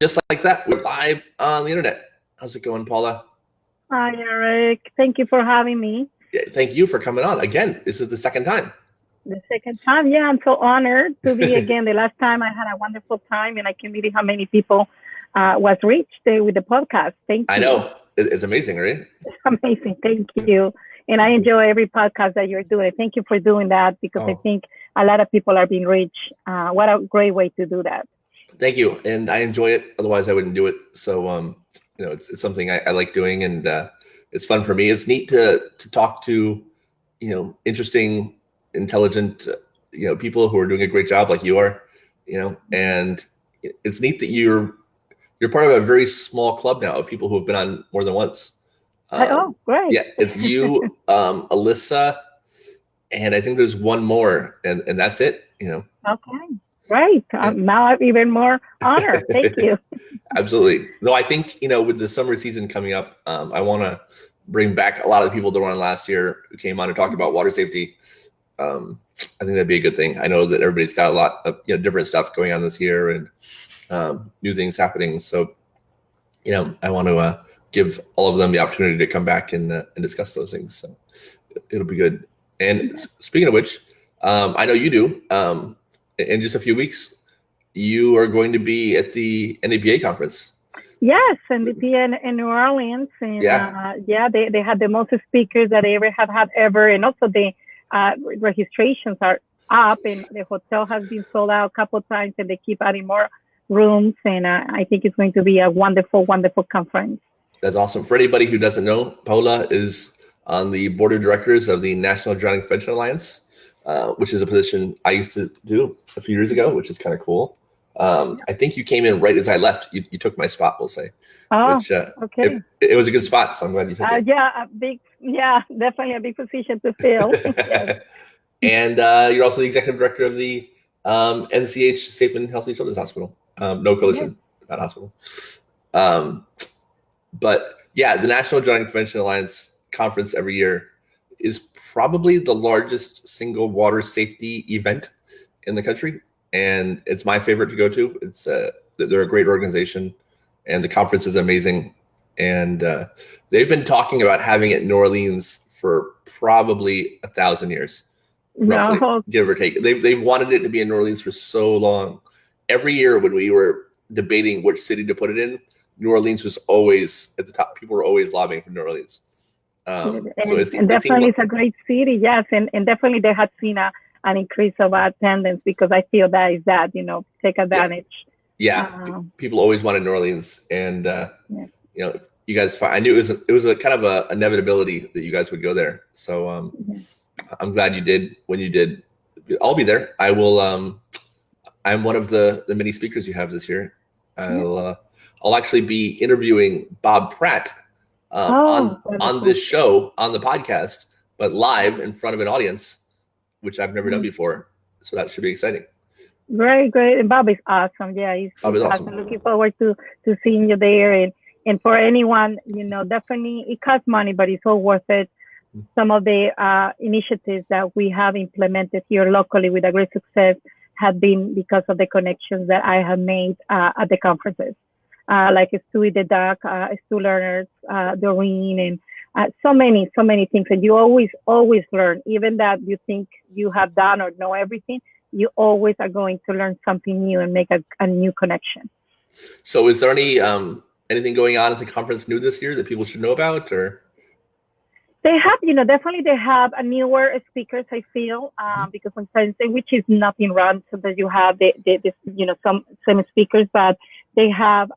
Just like that, we're live on the internet. How's it going, Paula? Hi, Eric. Thank you for having me. Yeah, thank you for coming on. Again, this is the second time. The second time. Yeah, I'm so honored to be again. The last time I had a wonderful time, and I can believe how many people was reached with the podcast. Thank you. I know. It's amazing, right? It's amazing. Thank you. And I enjoy every podcast that you're doing. Thank you for doing that because I think a lot of people are being reached. What a great way to do that. Thank you. And I enjoy it. Otherwise, I wouldn't do it. So, it's something I like doing, and it's fun for me. It's neat to talk to, interesting, intelligent, people who are doing a great job like you are, and it's neat that you're part of a very small club now of people who have been on more than once. Great. Yeah, it's you, Alyssa, and I think there's one more, and that's it, Okay, great. Now I'm even more honored. Thank you. Absolutely. No, I think, with the summer season coming up, I want to bring back a lot of the people that were on last year who came on and talked about water safety. I think that'd be a good thing. I know that everybody's got a lot of different stuff going on this year and new things happening. So, I want to give all of them the opportunity to come back and discuss those things. So it'll be good. And speaking of which, I know you do. In just a few weeks, you are going to be at the NDPA conference. Yes, NDPA in New Orleans. And they had the most speakers that they ever have had ever. And also the registrations are up, and the hotel has been sold out a couple of times, and they keep adding more rooms. And I think it's going to be a wonderful, wonderful conference. That's awesome. For anybody who doesn't know, Paula is on the board of directors of the National Drowning Prevention Alliance, which is a position I used to do a few years ago, which is kind of cool. I think you came in right as I left. You took my spot, we'll say. Okay. It was a good spot, so I'm glad you took it. Definitely a big position to fill. Yes. And you're also the executive director of the NCH Safe and Healthy Children's Hospital. No coalition, not hospital. But yeah, the National Drowning Prevention Alliance conference every year is probably the largest single water safety event in the country. And it's my favorite to go to. It's they're a great organization, and the conference is amazing. And they've been talking about having it in New Orleans for probably 1,000 years, roughly, give or take. They've wanted it to be in New Orleans for so long. Every year when we were debating which city to put it in, New Orleans was always at the top. People were always lobbying for New Orleans. And definitely it's a great city, yes. And definitely they had seen an increase of attendance, because I feel that is that, take advantage. Yeah. People always wanted New Orleans, and you guys, I knew it was a kind of a inevitability that you guys would go there. So I'm glad you did when you did. I'll be there. I will. I'm one of the many speakers you have this year. I'll actually be interviewing Bob Pratt on this show, on the podcast, but live in front of an audience, which I've never done before. So that should be exciting. Very great. And Bob is awesome. Yeah, he's awesome. I'm looking forward to seeing you there. And for anyone, definitely it costs money, but it's all worth it. Some of the initiatives that we have implemented here locally with a great success have been because of the connections that I have made at the conferences. Like Stu the Duck, Stu Learners, Doreen, and so many things. And you always learn, even that you think you have done or know everything, you always are going to learn something new and make a new connection. So is there anything going on at the conference new this year that people should know about, or? They have, definitely they have a newer speakers, I feel, because sometimes, which is nothing wrong, so that you have some same speakers, but they have,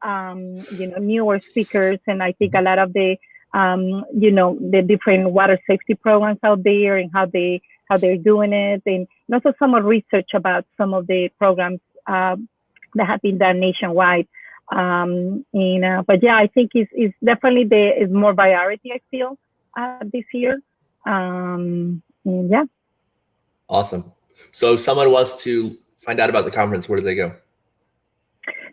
newer speakers. And I think a lot of the, the different water safety programs out there and how they're doing it. And also some research about some of the programs that have been done nationwide. But yeah, I think it's definitely is more variety, I feel, this year. Awesome. So if someone wants to find out about the conference, where do they go?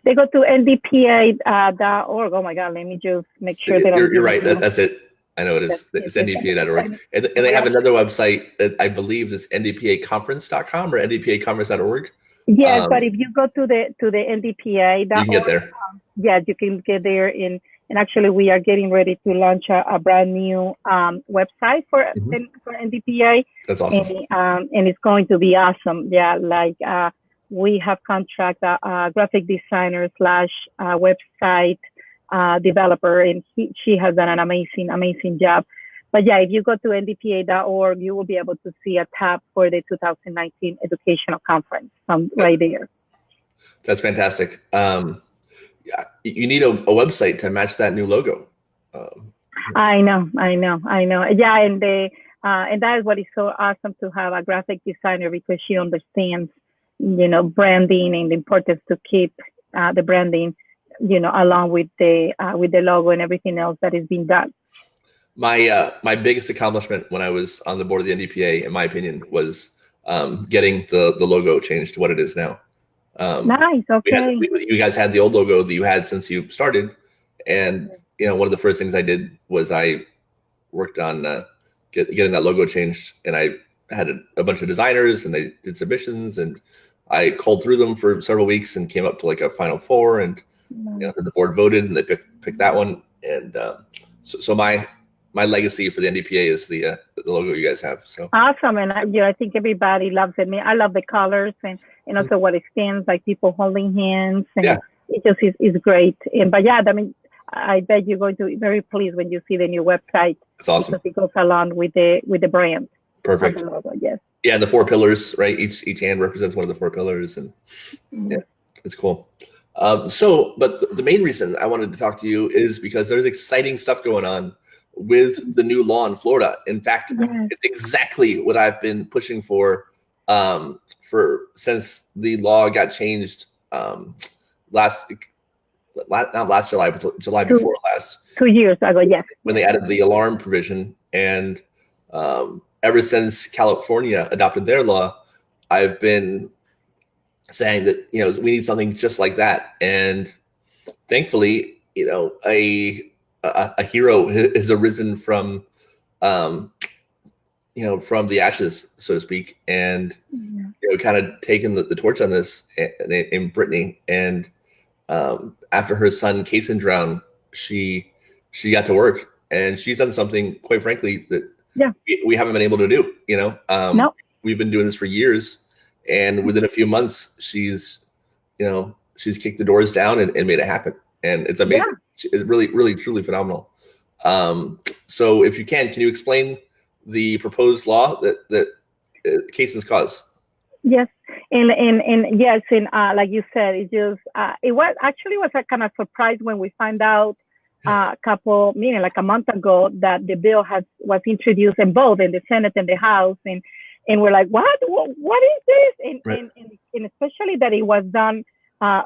They go to ndpa.org. Oh my God, let me just make sure that you're right. That's it. I know it is. It's ndpa.org. And they have another website that I believe is ndpaconference.com or ndpaconference.org. Yes, but if you go to the ndpa.org, you can get there. yes, you can get there. And actually, we are getting ready to launch a brand new website for NDPA. That's awesome. And it's going to be awesome. Yeah, like we have contract a graphic designer slash website developer, and she has done an amazing job. But yeah, if you go to ndpa.org, you will be able to see a tab for the 2019 educational conference right there. That's fantastic. You need a website to match that new logo. I know. Yeah, and that is what is so awesome, to have a graphic designer, because she understands, branding and the importance to keep the branding, along with the logo and everything else that is being done. My biggest accomplishment when I was on the board of the NDPA, in my opinion, was getting the logo changed to what it is now. Nice. Okay. You guys had the old logo that you had since you started, and one of the first things I did was I worked on getting that logo changed, and I had a bunch of designers, and they did submissions, and I culled through them for several weeks and came up to like a final 4, and the board voted, and they picked that one, and so my legacy for the NDPA is the logo you guys have. So awesome, and I think everybody loves it. I love the colors and also what it stands, like people holding hands, and it just is great. But yeah, I bet you're going to be very pleased when you see the new website. It's awesome because it goes along with the brand. Perfect. The logo, yes. Yeah, and the 4 pillars, right? Each hand represents one of the 4 pillars, and yeah, it's cool. But the main reason I wanted to talk to you is because there's exciting stuff going on with the new law in Florida. In fact, it's exactly what I've been pushing for since the law got changed not last July, but July before last. 2 years ago, yes. When they added the alarm provision, and ever since California adopted their law, I've been saying that we need something just like that. And thankfully, a hero has arisen from the ashes, so to speak, and kind of taken the torch on this in Brittany. And after her son Kason drowned, she got to work, and she's done something, quite frankly, that we haven't been able to do. No. We've been doing this for years, and within a few months, she's kicked the doors down and made it happen. And it's amazing. It's really, really, truly phenomenal. So if you can you explain the proposed law that Kason's cause? Yes. And yes, and like you said, it was a kind of surprise when we found out like a month ago, that the bill was introduced in both in the Senate and the House, and we're like, what is this? And especially that it was done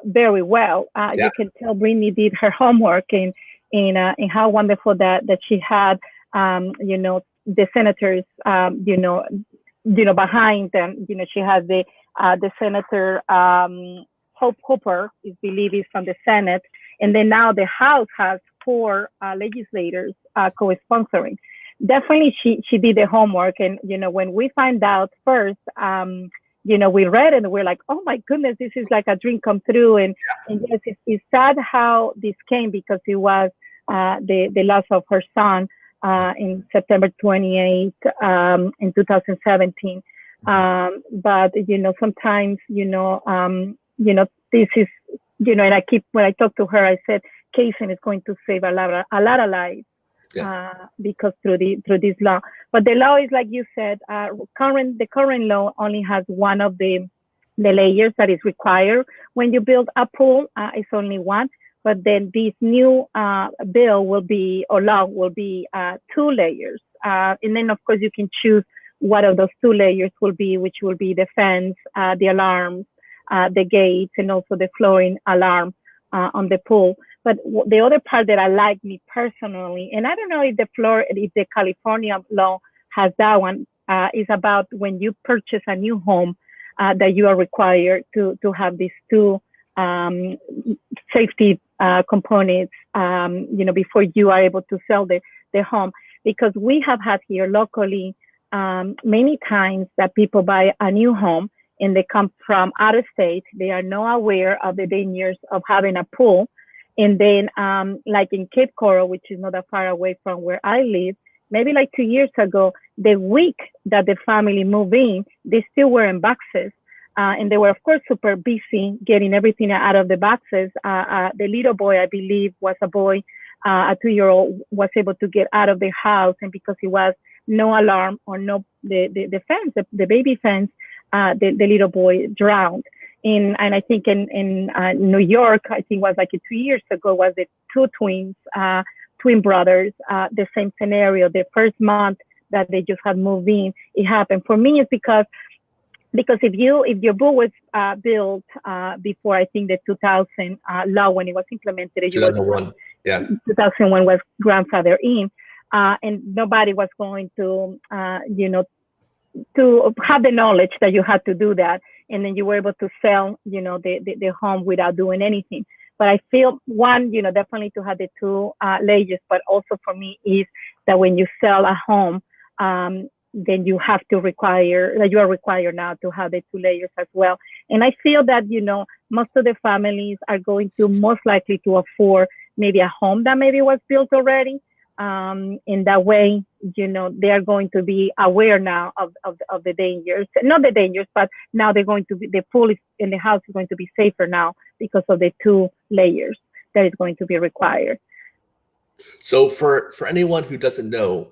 very well. You can tell Brittany did her homework, and how wonderful that she had the senators behind them. She has the senator Hope Hooper, I believe, is from the Senate, and then now the House has 4 legislators co-sponsoring. Definitely, she did the homework, and when we find out first, we read it and we're like, oh my goodness, this is like a dream come true. And yes, it's sad how this came, because it was the loss of her son in September 28th in 2017. But sometimes this is and when I talk to her, I said Kason is going to save a lot of lives. Because through this law. But the law is, like you said, the current law only has one of the layers that is required when you build a pool. It's only one. But then this new law will be 2 layers. And then, of course, you can choose what of those 2 layers will be, which will be the fence, the alarms, the gates, and also the flooring alarm on the pool. But the other part that I like, me personally, and I don't know if the California law has that one, is about when you purchase a new home, that you are required to have these 2 safety components, before you are able to sell the home. Because we have had here locally many times that people buy a new home and they come from out of state. They are not aware of the dangers of having a pool. And then like in Cape Coral, which is not that far away from where I live, maybe like 2 years ago, the week that the family moved in, they still were in boxes. And they were, of course, super busy getting everything out of the boxes. The little boy, I believe, was a boy, a 2-year-old, was able to get out of the house. And because it was no alarm or no the fence, the baby fence, the little boy drowned. And I think in New York, I think it was like 2 years ago, was the two twin brothers, the same scenario. The first month that they just had moved in, it happened. For me, it's because if your pool was built before, I think, the 2000 law, when it was implemented, 2001, yeah, 2001 was grandfather in, and nobody was going to to have the knowledge that you had to do that, and then you were able to sell the home without doing anything. But I feel one, definitely to have the two layers, but also for me is that when you sell a home, then you have to you are required now to have the 2 layers as well. And I feel that, most of the families are going to most likely to afford maybe a home that maybe was built already. In that way, they are going to be aware now of the dangers, not the dangers, but now they're going to be, the pool in the house is going to be safer now because of the 2 layers that is going to be required. So for anyone who doesn't know,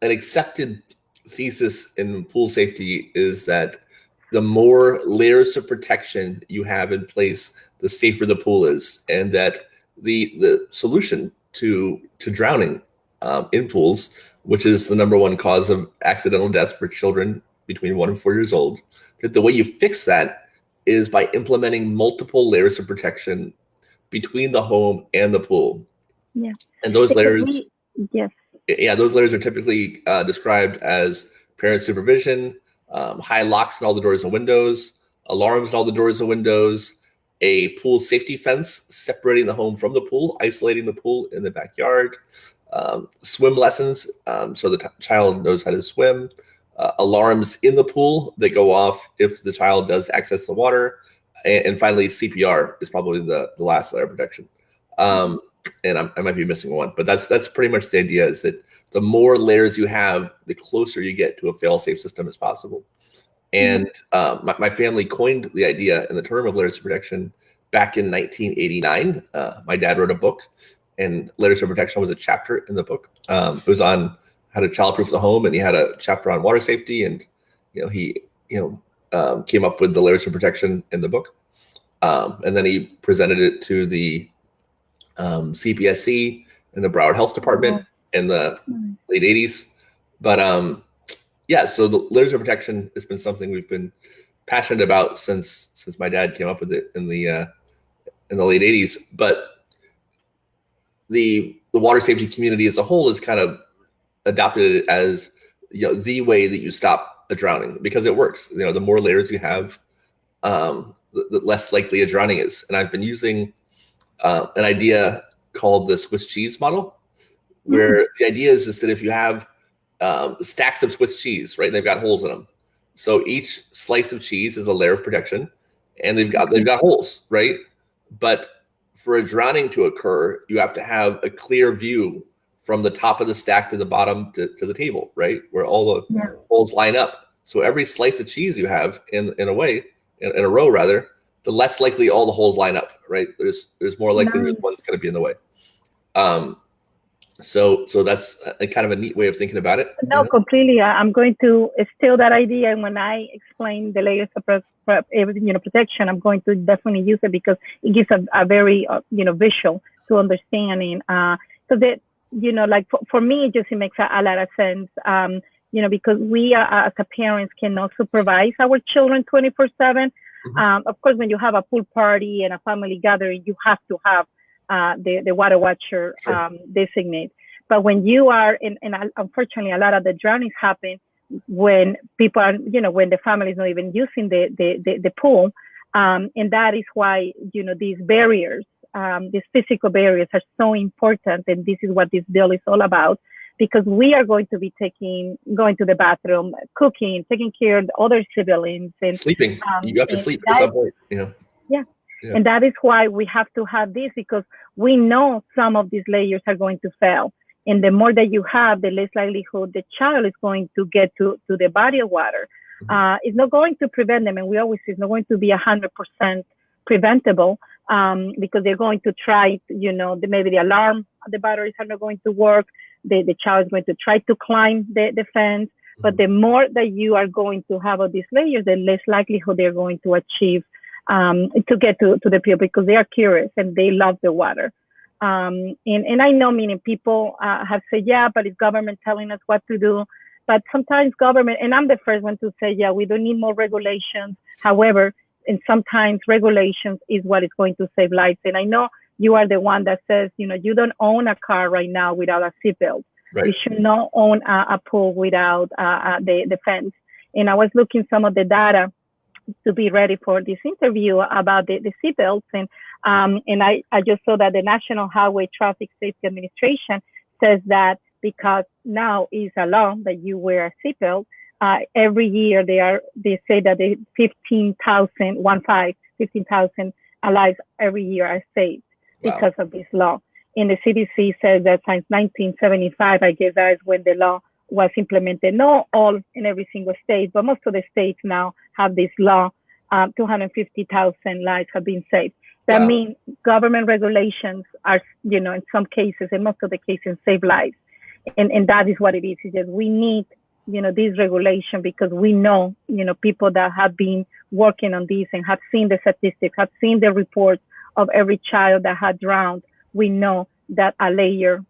an accepted thesis in pool safety is that the more layers of protection you have in place, the safer the pool is, and that the solution to drowning in pools, which is the #1 cause of accidental death for children between 1 and 4 years old, that the way you fix that is by implementing multiple layers of protection between the home and the pool. Yeah. And those layers, yes. Yeah, those layers are typically described as parent supervision, high locks in all the doors and windows, alarms in all the doors and windows, a pool safety fence separating the home from the pool, isolating the pool in the backyard, swim lessons so the child knows how to swim, alarms in the pool that go off if the child does access the water, and finally CPR is probably the last layer of protection. And I might be missing one, but that's pretty much the idea, is that the more layers you have, the closer you get to a fail-safe system as possible. And my family coined the idea and the term of layers of protection back in 1989. My dad wrote a book, and layers of protection was a chapter in the book. It was on how to childproof the home, and he had a chapter on water safety, and he came up with the layers of protection in the book. And then he presented it to the CPSC and the Broward Health Department in the late 80s. But yeah, so the layers of protection has been something we've been passionate about since my dad came up with it in the late 80s. But the water safety community as a whole has kind of adopted it as the way that you stop a drowning, because it works. The more layers you have, the less likely a drowning is. And I've been using an idea called the Swiss cheese model, where the idea is that if you have stacks of Swiss cheese, right, they've got holes in them. So each slice of cheese is a layer of protection, and they've got holes, right? But for a drowning to occur, you have to have a clear view from the top of the stack to the bottom to the table, right, where all the holes line up. So every slice of cheese you have in a row rather, the less likely all the holes line up, right? There's more likely there's one that's going to be in the way. So that's a kind of a neat way of thinking about it. No, completely. I'm going to steal that idea, and when I explain the layers of protection, I'm going to definitely use it, because it gives a very visual to understanding. So that like for me, it makes a lot of sense. Because we as a parents cannot supervise our children 24/7. Of course, when you have a pool party and a family gathering, you have to have the water watcher designate. But when you are unfortunately, a lot of the drownings happen when people are, when the family is not even using the pool. And that is why, these barriers, these physical barriers are so important. And this is what this bill is all about, because we are going to be going to the bathroom, cooking, taking care of the other siblings, and sleeping. You have to sleep at some point, Yeah. Yeah. And that is why we have to have this, because we know some of these layers are going to fail. And the more that you have, the less likelihood the child is going to get to the body of water. It's not going to prevent them. And we always say it's not going to be 100% preventable, because they're going to try, maybe the alarm, the batteries are not going to work. The child is going to try to climb the fence. But the more that you are going to have of these layers, the less likelihood they're going to achieve to get to the pure, because they are curious and they love the water. And I know many people have said, yeah, but it's government telling us what to do. But sometimes government, and I'm the first one to say, yeah, we don't need more regulations. However, and sometimes regulations is what is going to save lives. And I know you are the one that says, you don't own a car right now without a seatbelt. Right. You should not own a pool without the fence. And I was looking some of the data to be ready for this interview about the seatbelts. And I just saw that the National Highway Traffic Safety Administration says that because now is a law that you wear a seatbelt, every year they say that 15,000 lives every year are saved because of this law. And the CDC says that since 1975, I guess that is when the law was implemented. Not all in every single state, but most of the states now have this law. 250,000 lives have been saved. That means government regulations are, in some cases, and most of the cases, save lives. And that is what it is. It's just we need, this regulation, because we know, people that have been working on this and have seen the statistics, have seen the reports of every child that had drowned. We know that a layer,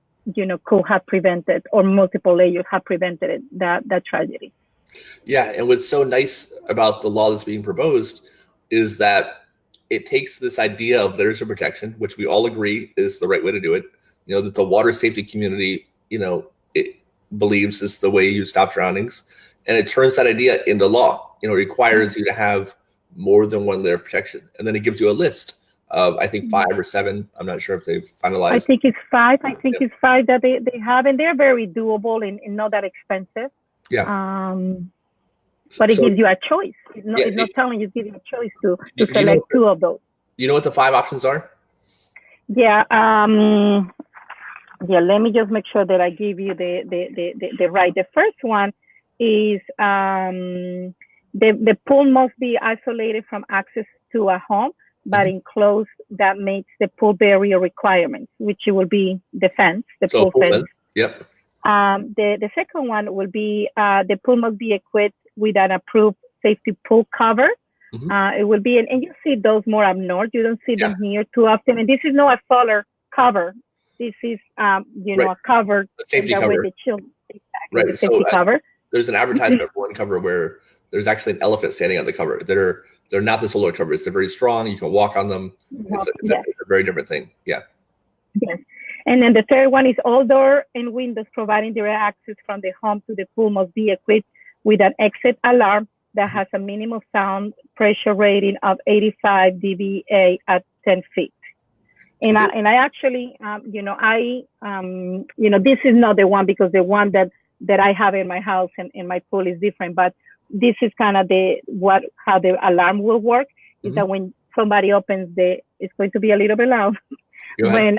could have prevented, or multiple layers have prevented it, that tragedy. Yeah, and what's so nice about the law that's being proposed is that it takes this idea of layers of protection, which we all agree is the right way to do it. That the water safety community, it believes is the way you stop drownings, and it turns that idea into law. It requires you to have more than one layer of protection, and then it gives you a list of, I think, 5 or 7. I'm not sure if they've finalized. I think it's 5. It's 5 that they have, and they're very doable and not that expensive. Yeah. But it gives you a choice. It's not telling you, it's giving you a choice to select 2 of those. You know what the 5 options are? Yeah. Let me just make sure that I give you the right. The first one is the pool must be isolated from access to a home, but enclosed that meets the pool barrier requirements, which will be the fence, the pool fence. Yep. The second one will be the pool must be equipped with an approved safety pool cover. It will be, and you see those more up north. You don't see them here too often. And this is not a solar cover. This is, a cover. A safety cover. The children, exactly, right. The safety cover. There's an advertisement for one cover where there's actually an elephant standing on the cover. They're not the solar covers. They're very strong. You can walk on them. It's a very different thing. Yeah. Yes. And then the third one is all door and windows providing direct access from the home to the pool must be equipped with an exit alarm that has a minimum sound pressure rating of 85 dBA at 10 feet. And I actually, this is not the one, because the one that I have in my house and in my pool is different, but this is kind of how the alarm will work, is that when somebody opens it's going to be a little bit loud. When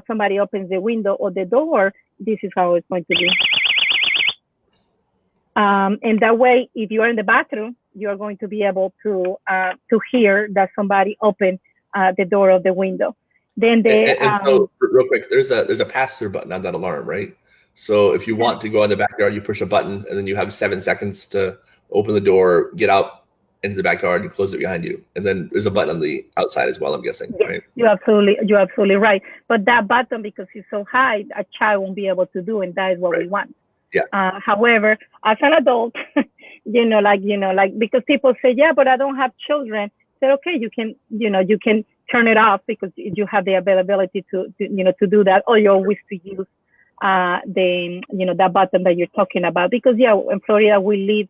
somebody opens the window or the door, this is how it's going to be. And that way, if you are in the bathroom, you are going to be able to hear that somebody opened the door of the window. Then so real quick, there's a pass-through button on that alarm, right? So if you want to go in the backyard, you push a button, and then you have 7 seconds to open the door, get out into the backyard, and close it behind you. And then there's a button on the outside as well, I'm guessing, right? You're absolutely right. But that button, because it's so high, a child won't be able to do, and that is what we want. Yeah. However, as an adult, because people say, yeah, but I don't have children. Say, okay, you can turn it off, because you have the availability to do that, or you always to use that button that you're talking about. Because in Florida we live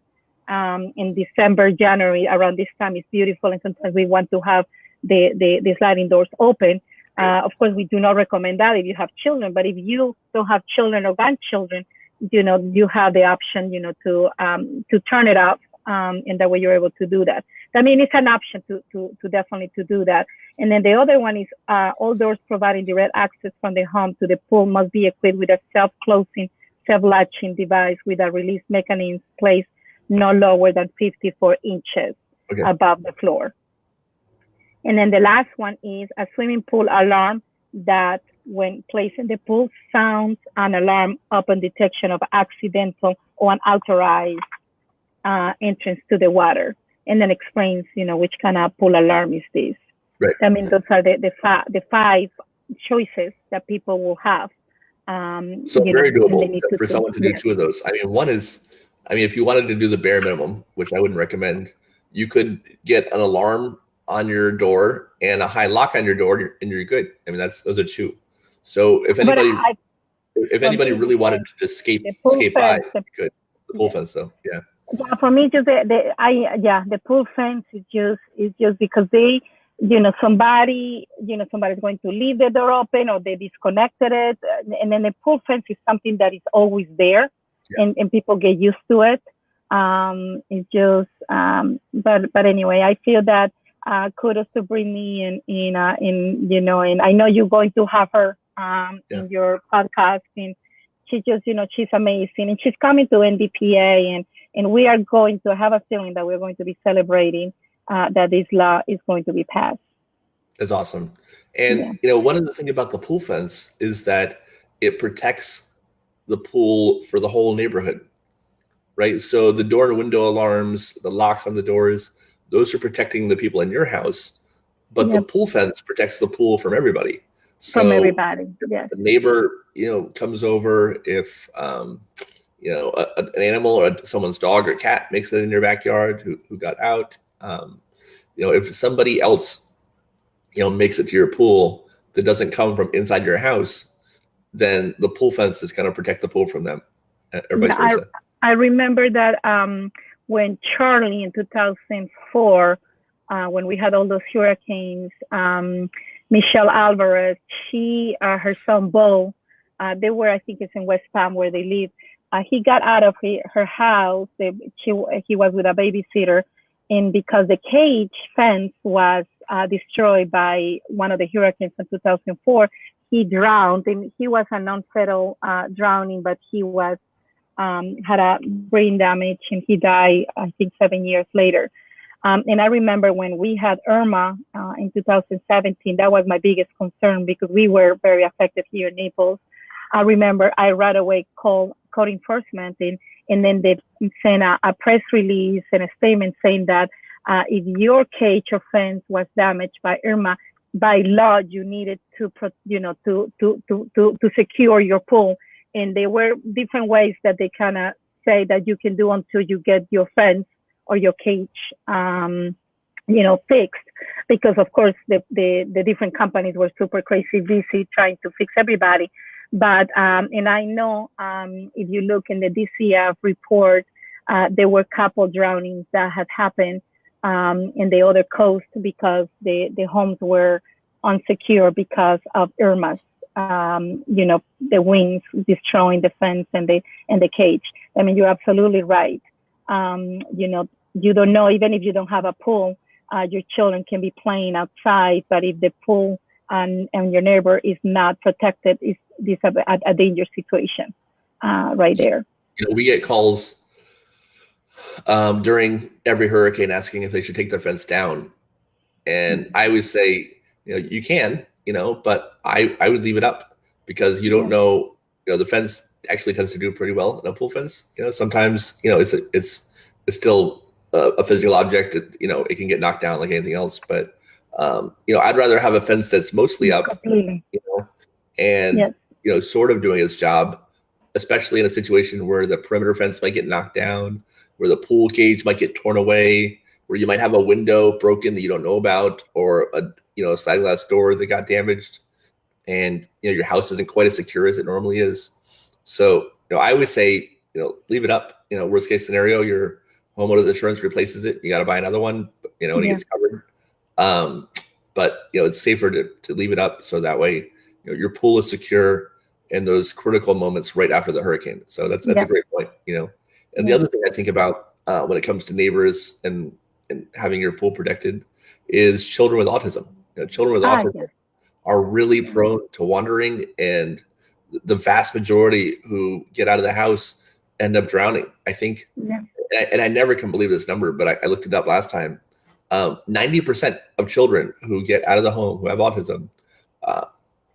in December, January, around this time it's beautiful, and sometimes we want to have the sliding doors open. Of course, we do not recommend that if you have children, but if you don't have children or grandchildren, you have the option, to turn it off, and that way you're able to do that. I mean, it's an option to definitely to do that. And then the other one is all doors providing direct access from the home to the pool must be equipped with a self-closing, self-latching device with a release mechanism placed no lower than 54 inches above the floor. And then the last one is a swimming pool alarm that, when placed in the pool, sounds an alarm upon detection of accidental or unauthorized entrance to the water, and then explains, which kind of pool alarm is this. Right. I mean, those are the five choices that people will have. So very doable for someone to do two of those. I mean, one is, if you wanted to do the bare minimum, which I wouldn't recommend, you could get an alarm on your door and a high lock on your door, and you're good. I mean, those are two. So if anybody really wanted to escape by, good. The pool fence, though, yeah. Yeah, for me, just the pool fence is just because they, somebody's going to leave the door open, or they disconnected it, and then the pool fence is something that is always there, and people get used to it. It's just, but anyway, I feel that kudos to Brittany and I know you're going to have her in your podcast, and she just, she's amazing, and she's coming to NDPA, and we are going to have a feeling that we're going to be celebrating that this law is going to be passed. That's awesome. And, one of the things about the pool fence is that it protects the pool for the whole neighborhood, right? So the door and window alarms, the locks on the doors, those are protecting the people in your house, but the pool fence protects the pool from everybody. So from everybody, yes. The neighbor, comes over, if an animal or someone's dog or cat makes it in your backyard who got out, if somebody else, makes it to your pool that doesn't come from inside your house, then the pool fence is going to protect the pool from them, or vice versa. I remember that when Charlie in 2004, when we had all those hurricanes, Michelle Alvarez, her son Bo, they were, I think it's in West Palm where they live. He got out of her house. He was with a babysitter, and because the cage fence was destroyed by one of the hurricanes in 2004, he drowned, and he was a non-fatal drowning, but he was had a brain damage, and he died, I think, 7 years later. And I remember when we had Irma in 2017, that was my biggest concern because we were very affected here in Naples. I remember I right away called code enforcement, and then they sent a press release and a statement saying that if your cage or fence was damaged by Irma, by law you needed to secure your pool. And there were different ways that they kind of say that you can do until you get your fence or your cage, fixed. Because of course the different companies were super crazy busy trying to fix everybody. But and I know if you look in the DCF report, there were a couple drownings that had happened in the other coast because the homes were unsecure because of Irma's. The winds destroying the fence and the cage. I mean, you're absolutely right. You don't know, even if you don't have a pool, your children can be playing outside, but if the pool and your neighbor is not protected, it's a dangerous situation right there. We get calls during every hurricane asking if they should take their fence down. And I always say, you can, but I would leave it up because you don't know, the fence actually tends to do pretty well in a pool fence. Sometimes, it's still a physical object. It can get knocked down like anything else, but I'd rather have a fence that's mostly up, and sort of doing its job, especially in a situation where the perimeter fence might get knocked down, where the pool cage might get torn away, where you might have a window broken that you don't know about, or a sliding glass door that got damaged, and your house isn't quite as secure as it normally is. So I always say leave it up. Worst case scenario, your homeowner's insurance replaces it. You got to buy another one, and it gets covered. But it's safer to leave it up so that way your pool is secure in those critical moments right after the hurricane. So that's a great point. And the other thing I think about when it comes to neighbors and and having your pool protected is children with autism. Children with autism are really prone to wandering, and the vast majority who get out of the house end up drowning. I think, and I never can believe this number, but I looked it up last time. 90% of children who get out of the home who have autism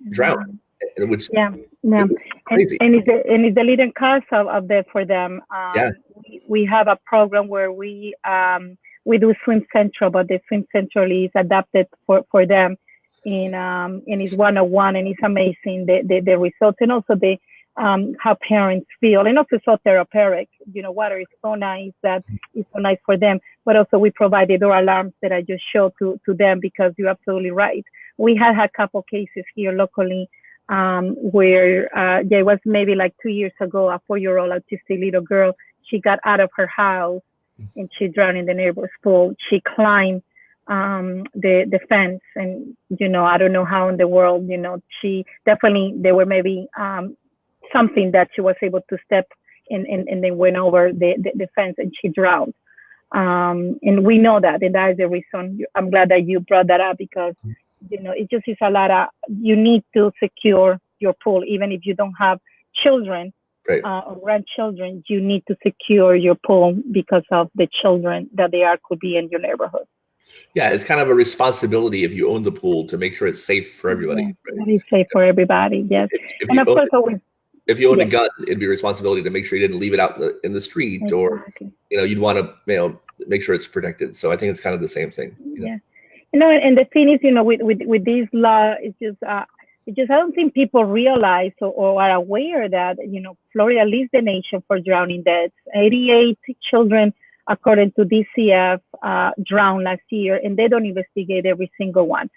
drown, which crazy. And it's the leading cause of death for them. We have a program where we do Swim Central, but the Swim Central is adapted for them, and it's 101, and it's amazing the results, and also how parents feel, and also so therapeutic. Water is so nice, that it's so nice for them, but also we provide the door alarms that I just showed to them, because you're absolutely right. We had a couple cases here locally where it was maybe like 2 years ago, a 4-year-old autistic little girl. She got out of her house and she drowned in the neighbor's pool. She climbed the fence, and I don't know how in the world, she definitely, there were maybe something that she was able to step in, and then went over the fence, and she drowned. And we know that, and that is the reason. I'm glad that you brought that up, because it just is a lot of, you need to secure your pool, even if you don't have children or grandchildren. You need to secure your pool because of the children that could be in your neighborhood. Yeah, it's kind of a responsibility if you own the pool to make sure it's safe for everybody. It's safe for everybody, yes. And of course, if you own a gun, it'd be a responsibility to make sure you didn't leave it out in the street, or you'd want to make sure it's protected. So I think it's kind of the same thing. And the thing is, with this law, it's just I don't think people realize or are aware that Florida leads the nation for drowning deaths. 88 children, according to DCF, drowned last year, and they don't investigate every single one.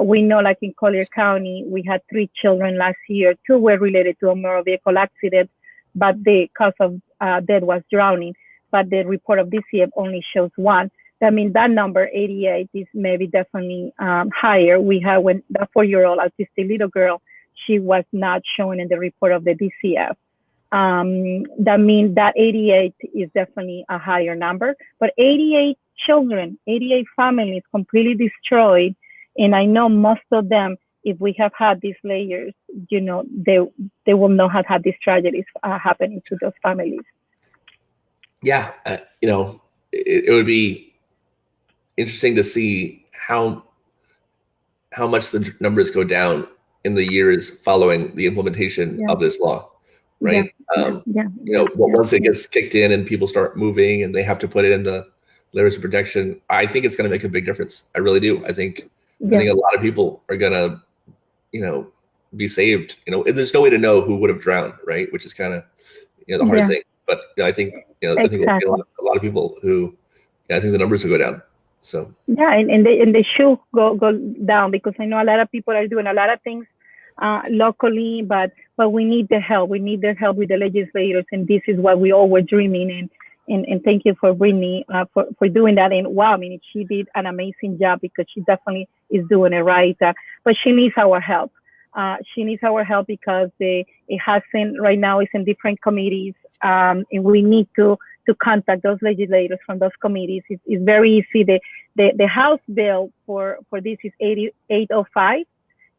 We know, like in Collier County, we had 3 children last year. 2 were related to a motor vehicle accident, but the cause of death was drowning. But the report of DCF only shows 1. I mean, that number, 88, is maybe definitely higher. We had, when that 4-year-old autistic little girl, she was not shown in the report of the DCF. That means that 88 is definitely a higher number. But 88 children, 88 families completely destroyed. And I know most of them, if we have had these layers, they will not have had these tragedies happening to those families. Yeah, it would be interesting to see how much the numbers go down in the years following the implementation of this law, right? Once it gets kicked in and people start moving and they have to put it in the layers of protection, I think it's going to make a big difference. I really do. I think a lot of people are going to, be saved. There's no way to know who would have drowned, right? Which is kind of, the hard thing. But I think, I think we'll see a lot of people who, I think the numbers will go down. So and they should go down, because I know a lot of people are doing a lot of things locally, but we need the help. We need the help with the legislators, and this is what we all were dreaming. And thank you for Brittany for doing that. And wow, I mean, she did an amazing job, because she definitely is doing it right. But she needs our help. She needs our help, because it hasn't, right now it's in different committees, and we need to contact those legislators from those committees. It's very easy. The House bill for this is 805,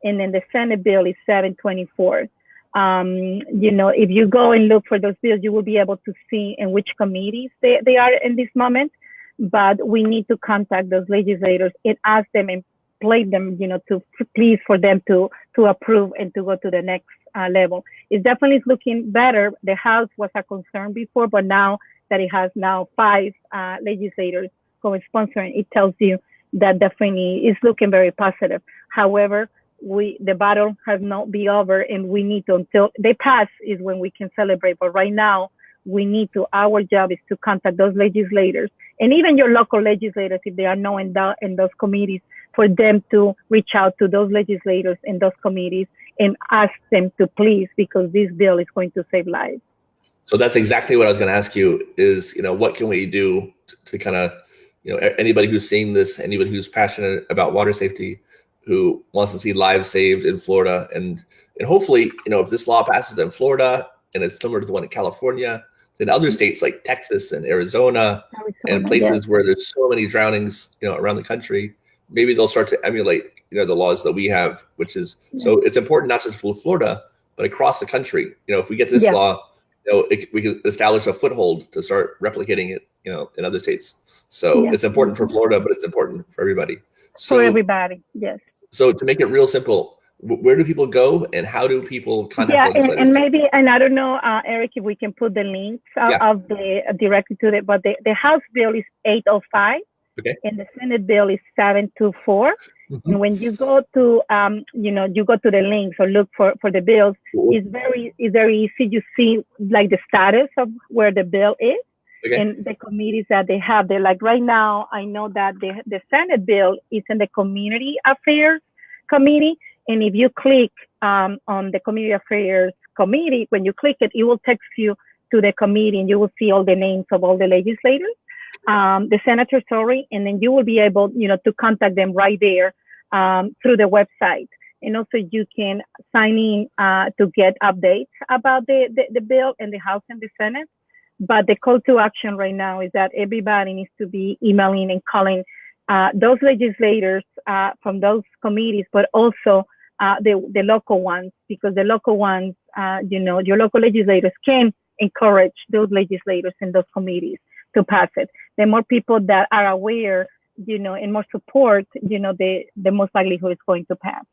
and then the Senate bill is 724. If you go and look for those bills, you will be able to see in which committees they are in this moment. But we need to contact those legislators and ask them and play them, to please for them to approve and to go to the next level. It definitely is looking better. The House was a concern before, but now that it has 5 legislators co-sponsoring, it tells you that definitely is looking very positive. However, the battle has not been over, and we need to, until they pass is when we can celebrate. But right now, our job is to contact those legislators, and even your local legislators, if they are not in those committees, for them to reach out to those legislators in those committees and ask them to please, because this bill is going to save lives. So that's exactly what I was going to ask you is, what can we do to kind of, anybody who's seeing this, anybody who's passionate about water safety, who wants to see lives saved in Florida, and hopefully, if this law passes in Florida and it's similar to the one in California, in other states like Texas and Arizona and places where there's so many drownings, around the country, maybe they'll start to emulate, the laws that we have, which is, so it's important not just for Florida, but across the country. If we get this law, we can establish a foothold to start replicating it, in other states. So it's important for Florida, but it's important for everybody. So, for everybody, yes. So to make it real simple, where do people go and how do people contact legislators? And maybe, and I don't know, Eric, if we can put the links of the directly to it, but the House bill is 805. Okay. And the Senate bill is 724. And when you go to, you go to the links or look for the bills, it's very easy. You see like the status of where the bill is and the committees that they have there. Like right now, I know that the Senate bill is in the Community Affairs Committee. And if you click on the Community Affairs Committee, when you click it, it will take you to the committee and you will see all the names of all the legislators. The senators, and then you will be able, to contact them right there through the website. And also you can sign in to get updates about the bill in the House and the Senate. But the call to action right now is that everybody needs to be emailing and calling those legislators from those committees, but also the local ones, because the local ones, your local legislators can encourage those legislators in those committees to pass it. The more people that are aware, and more support, the most likelihood it's going to pass.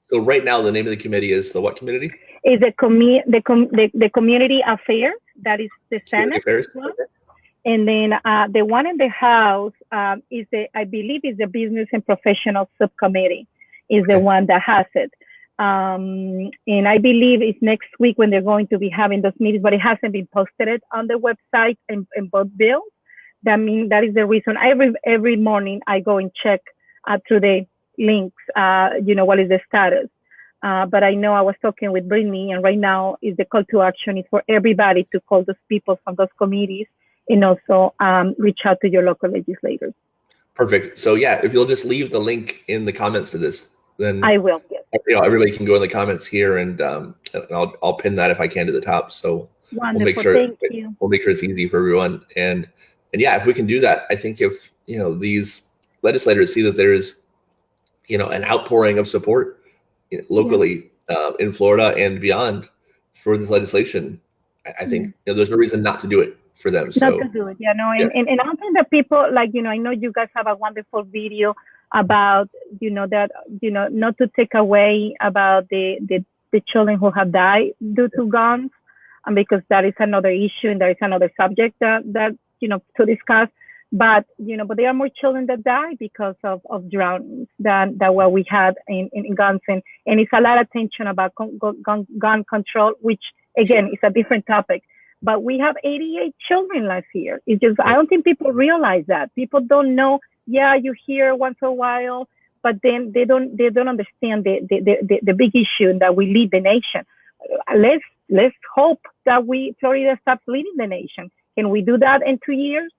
So right now, the name of the committee is the what committee? Is the Community Affairs, that is the Senate one. And then the one in the House is I believe is the Business and Professional Subcommittee is the one that has it. And I believe it's next week when they're going to be having those meetings, but it hasn't been posted on the website in both bills. That is the reason every morning I go and check through the links, what is the status. But I know I was talking with Brittany, and right now is the call to action is for everybody to call those people from those committees and also reach out to your local legislators. Perfect. So if you'll just leave the link in the comments to this, then I will. Yes. Everybody can go in the comments here, and I'll pin that if I can to the top. So wonderful. We'll make sure Thank you. We'll make sure it's easy for everyone. And if we can do that, I think if these legislators see that there is an outpouring of support locally in Florida and beyond for this legislation, I think there's no reason not to do it for them. Not to do it, And I don't think that people I know you guys have a wonderful video about not to take away about the children who have died due to guns, because that is another issue and there is another subject that to discuss. But there are more children that die because of drownings than what we had in guns, and it's a lot of attention about gun control, which again is a different topic. But we have 88 children last year. It's just I don't think people realize that. People don't know. Yeah, you hear once in a while, but then they don't understand the big issue that we lead the nation. Let's hope that Florida stops leading the nation. Can we do that in 2 years?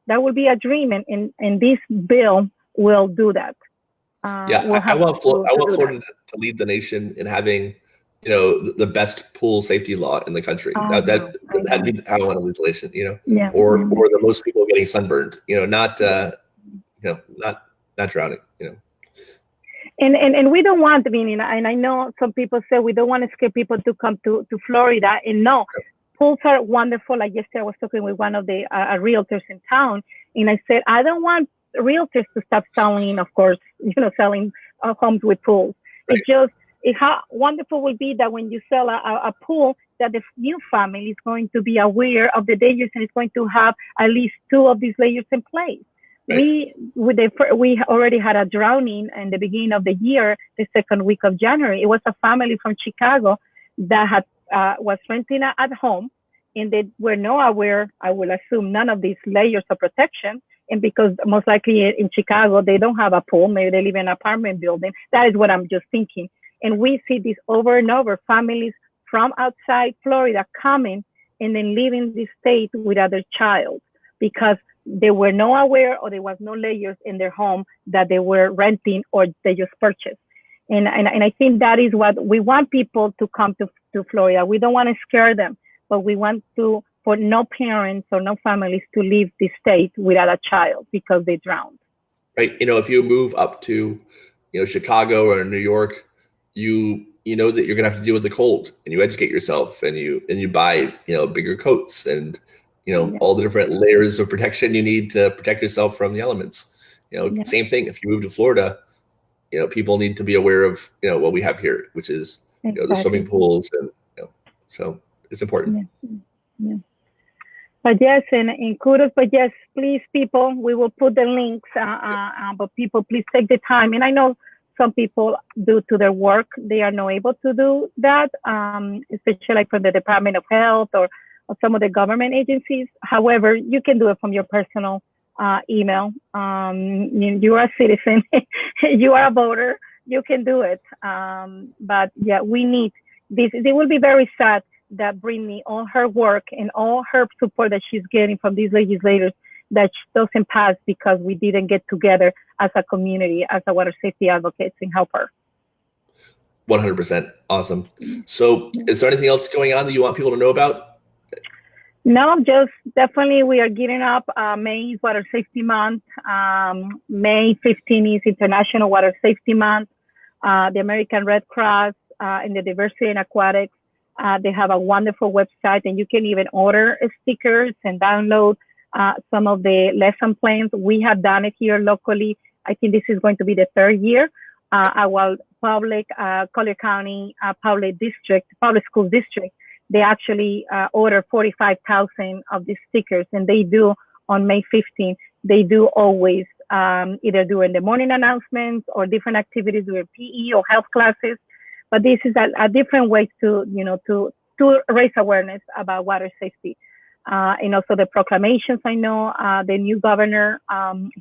That would be a dream, and this bill will do that. I want Florida to lead the nation in having, the best pool safety law in the country. That'd be how I want to lead the nation, or the most people getting sunburned, not drowning, And we don't want, and I know some people say we don't want to scare people to come to Florida, and no. Pools are wonderful. Like yesterday, I was talking with one of the realtors in town, and I said, I don't want realtors to stop selling, of course, selling homes with pools. Right. How wonderful will be that when you sell a pool, that the new family is going to be aware of the dangers and is going to have at least 2 of these layers in place. Right. We already had a drowning in the beginning of the year, the second week of January. It was a family from Chicago that had was renting at home, and they were not aware, I will assume, none of these layers of protection. And because most likely in Chicago, they don't have a pool, maybe they live in an apartment building. That is what I'm just thinking. And we see this over and over, families from outside Florida coming and then leaving the state without their child because they were not aware or there was no layers in their home that they were renting or they just purchased. And I think that is what we want people to come to Florida. We don't want to scare them, but we want for for no parents or no families to leave the state without a child because they drowned. Right. If you move up to, Chicago or New York, you know that you're gonna have to deal with the cold, and you educate yourself, and you buy, bigger coats, and all the different layers of protection you need to protect yourself from the elements. Same thing. If you move to Florida, people need to be aware of, what we have here, which is, the swimming pools, and so it's important. Yeah. But yes, and kudos, but yes, please, people, we will put the links, but people, please take the time. And I know some people, due to their work, they are not able to do that, especially like from the Department of Health or some of the government agencies. However, you can do it from your personal email. You are a citizen, you are a voter, you can do it. But yeah, we need this. It will be very sad that Brittany, all her work and all her support that she's getting from these legislators, that doesn't pass because we didn't get together as a community, as a water safety advocates, and help her. 100%. Awesome. So is there anything else going on that you want people to know about? No, just definitely we are gearing up. May is Water Safety Month. May 15 is International Water Safety Month. The American Red Cross and the Diversity in Aquatics, they have a wonderful website, and you can even order stickers and download some of the lesson plans. We have done it here locally. I think this is going to be the third year. Our public, Collier County Public School District, they actually order 45,000 of these stickers, and they do on May 15th. They do always either during the morning announcements or different activities during PE or health classes. But this is a different way to raise awareness about water safety. And also the proclamations. I know the new governor,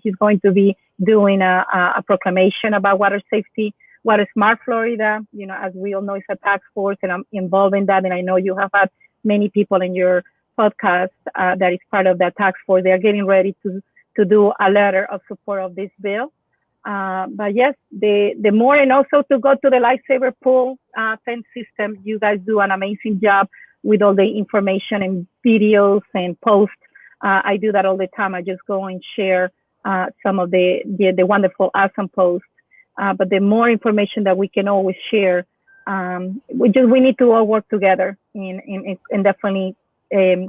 he's going to be doing a proclamation about water safety. Water Smart Florida, as we all know, is a task force, and I'm involved in that. And I know you have had many people in your podcast that is part of that task force. They are getting ready to do a letter of support of this bill. But yes, the more, and also to go to the Lifesaver Pool fence system. You guys do an amazing job with all the information and videos and posts. I do that all the time. I just go and share some of the wonderful, awesome posts. But the more information that we can always share, we need to all work together and definitely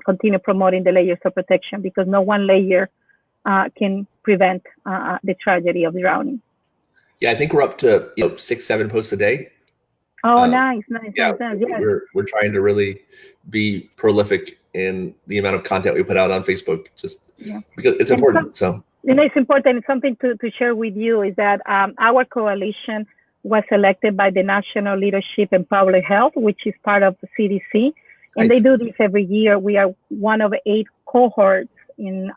continue promoting the layers of protection, because no one layer can prevent the tragedy of drowning. Yeah, I think we're up to 6-7 posts a day. Oh, nice. Yeah, Yes. We're trying to really be prolific in the amount of content we put out on Facebook, just because it's important. So it's important. Something to share with you is that our coalition was elected by the National Leadership in Public Health, which is part of the CDC, and they do this every year. We are one of 8 cohorts in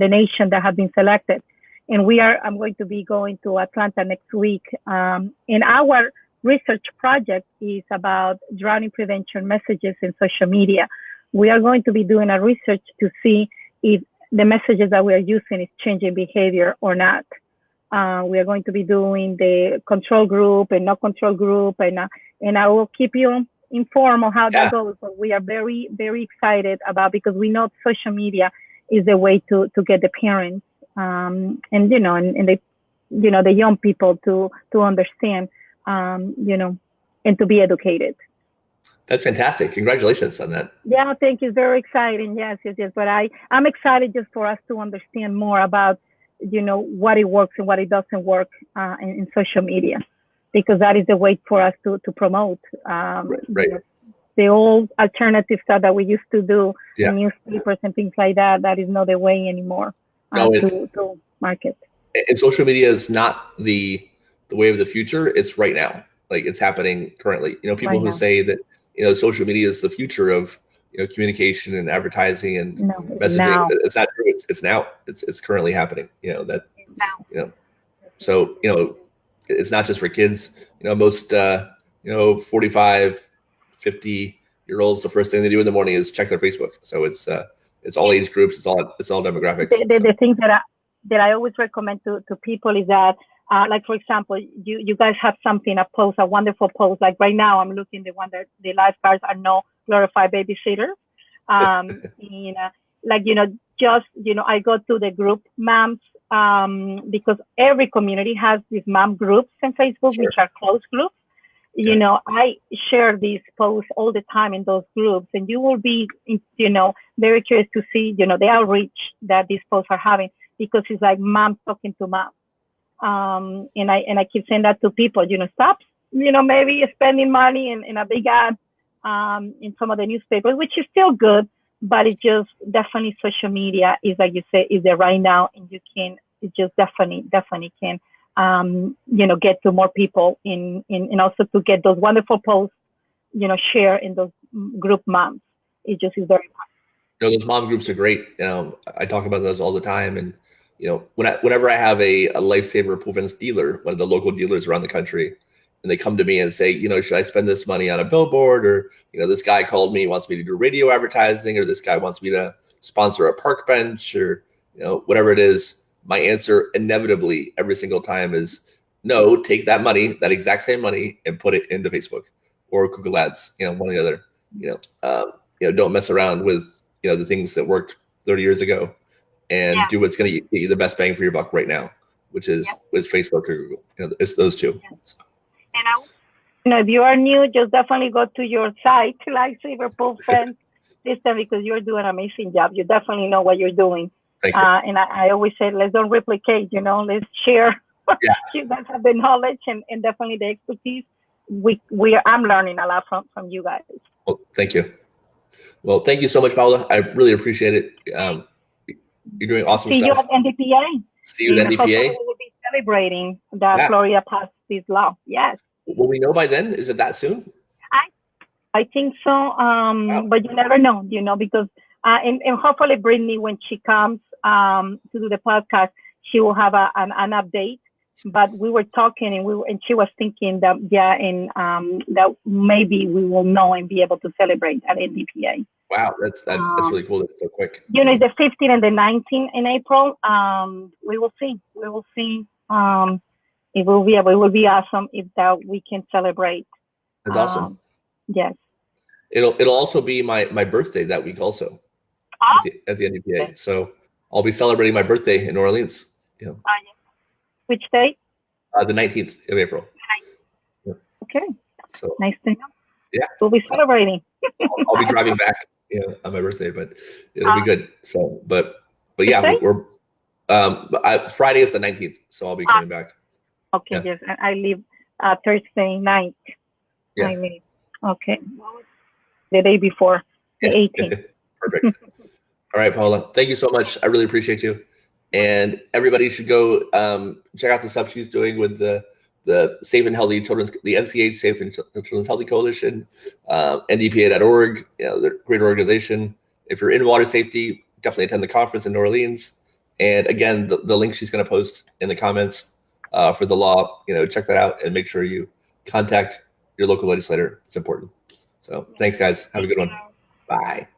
the nation that have been selected, and I'm going to be going to Atlanta next week. And our research project is about drowning prevention messages in social media. We are going to be doing a research to see if the messages that we are using is changing behavior or not. We are going to be doing the control group and no control group, and I will keep you informed on how that goes. But we are very, very excited about, because we know social media is the way to get the parents and the young people to understand, and to be educated. That's fantastic. Congratulations on that. Yeah, thank you. Very exciting. Yes. But I'm excited just for us to understand more about, what it works and what it doesn't work in social media, because that is the way for us to promote right. The old alternative stuff that we used to do in newspapers and things like that. That is not the way anymore to market. And social media is not the way of the future. It's right now. Like, it's happening currently. People right who now say that social media is the future of communication and advertising and messaging. Now. It's not true. It's now. It's currently happening. So it's not just for kids. Most 45, 50-year-olds, the first thing they do in the morning is check their Facebook. So it's all age groups. It's all demographics. The things that I always recommend to people is that, like, for example, you guys have a wonderful post. Like right now, I'm looking the one that the lifeguards are no glorified babysitters. Like, just, I go to the group moms, because every community has these mom groups on Facebook, which are closed groups. I share these posts all the time in those groups, and you will be, very curious to see, the outreach that these posts are having, because it's like mom talking to mom. And I keep saying that to people, stop, maybe spending money in a big ad, in some of the newspapers, which is still good, but it just definitely social media is, like you say, is there right now, and it just definitely can, get to more people and also to get those wonderful posts, share in those group moms. It just is very important. Those mom groups are great. I talk about those all the time. And, whenever I have a Lifesaver pool fence dealer, one of the local dealers around the country, and they come to me and say, should I spend this money on a billboard, or, this guy called me, wants me to do radio advertising, or this guy wants me to sponsor a park bench, or, whatever it is, my answer inevitably every single time is no. Take that money, that exact same money, and put it into Facebook or Google Ads, one or the other. Don't mess around with, the things that worked 30 years ago, and do what's going to get you the best bang for your buck right now, which is with Facebook or Google. It's those two. So. If you are new, just definitely go to your site, Lifesaver Pool Fence System, because you're doing an amazing job. You definitely know what you're doing. Thank you. And I always say, let's don't replicate, let's share. You guys have the knowledge and definitely the expertise. I'm learning a lot from you guys. Well, thank you. Well, thank you so much, Paula. I really appreciate it. You're doing awesome stuff. See you at NDPA. See you at NDPA. We will be celebrating that Florida passed this law. Yes. Will we know by then? Is it that soon? I think so. Wow. But you never know, because and hopefully Brittany, when she comes to do the podcast, she will have an update. But we were talking, and she was thinking that that maybe we will know and be able to celebrate at NDPA. Wow, that's really cool that it's so quick. The 15th and the 19th in April. We will see. We will see. It will be awesome if that we can celebrate. That's awesome. Yes. It'll also be my birthday that week also at the NDPA. Okay. So I'll be celebrating my birthday in New Orleans. Which date? The 19th of April. Okay. So nice to know. Yeah. We'll be celebrating. I'll be driving back on my birthday, but it'll be good. So, but yeah, we're Friday is the 19th, so I'll be coming back. Okay, yes. I leave Thursday night. Yeah. I leave. Okay. The day before, the 18th. Perfect. All right, Paula. Thank you so much. I really appreciate you. And everybody should go check out the stuff she's doing with the Safe and Healthy Children's, the NCH Safe and Children's Healthy Coalition, NDPA.org. They're a great organization. If you're in water safety, definitely attend the conference in New Orleans. And again, the link she's going to post in the comments for the law, check that out and make sure you contact your local legislator. It's important. So thanks, guys. Have a good one. Bye.